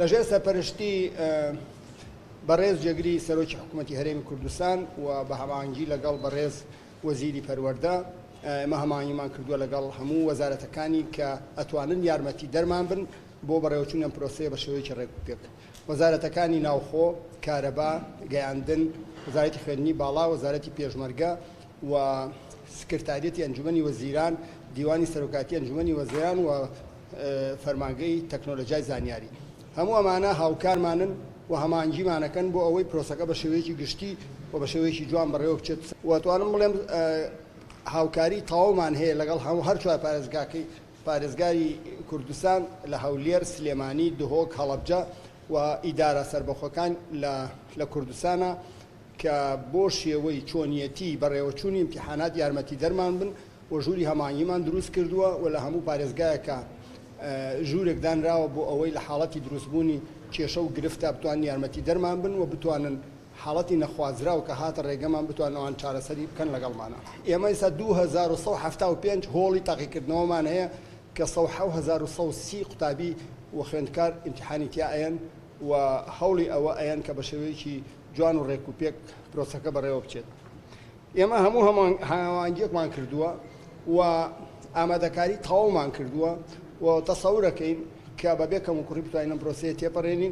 لەژێر سەرپەرشتی بەڕێز جێگری سەرۆکی حکوومەتی هەرێمی کوردستان و بە هەماهەنگی لەگەڵ بەڕێز وەزیری پەروەردە ئێمە هەماهەنگیمان کردووە لەگەڵ هەموو وەزارەتەکانی کە ئەتوانن یارمەتی دەرمان بن بۆ بەڕێوەچوونی ئەم پرۆسەیە بە شێوەیەکی ڕێکوپێک. وەزارەتەکانی ناوخۆ، کارەبا، گەیاندن، وەزارەتی خوێندنی باڵا، وەزارەتی پێشمەرگە و سکرتاریەتی ئەنجومەنی وەزیران، دیوانی سەرۆکاتی ئەنجومەنی وەزیران و فەرمانگەی تەکنۆلۆژیای زانیاری. هەموو ئەمانە هاوکارمانن و هەماهەنگیمانەکەن بۆ ئەوەی پرۆسەکە بە شێوەیەکی گشتی و بە شێوەیەکی جوان بەڕێوە بچێت. واتوانم بڵێم هاوکاری تەواومان هەیە لەگەڵ هەر چوار پارێزگاری کوردستان لە هەولێر، سلێمانی، دهۆک، هەڵەبجە و ئیدارە سەربەخۆکان لە کوردستانە کە بۆ شێوەی چۆنیەتی بەڕێوەچوونی ئیمتیحانات یارمەتی دەرمان بن و ژووری هەماهەنگیمان دروست کردووە و لە هەموو پارێزگایەکە ژوورێک دانراوە بۆ ئەوەی لە حاڵەتی دروستبوونی کێشە و گرفتە بتوان یارمەتی دەرمان بن و بتوانن حاڵەتی نەخوازرا و کە هاتە ڕێگەمان بتوانەوەیان چارەسەری بکەن لەگەڵمانە. ئێمە ئێستا 2175 هۆڵی تاقیکردنەوەمان هەیە کە 1930 قوتابی و خوێندکار ئیمتیحانی تیا ئەیەن و هەوڵی ئەوە ئەیەن کە بە شێوەیەکی جوان و ڕێکوپێک پرۆسەکە بەڕێوە بچێت. ئێمە هەموو هەماهەنگیەکمان کردووە و ئامادەکاری تەواومان کردووە و تەسەورەکەین کە بەبێ کەم و کوڕی بتوانین ئەم پرۆسەیە تێپەڕێنین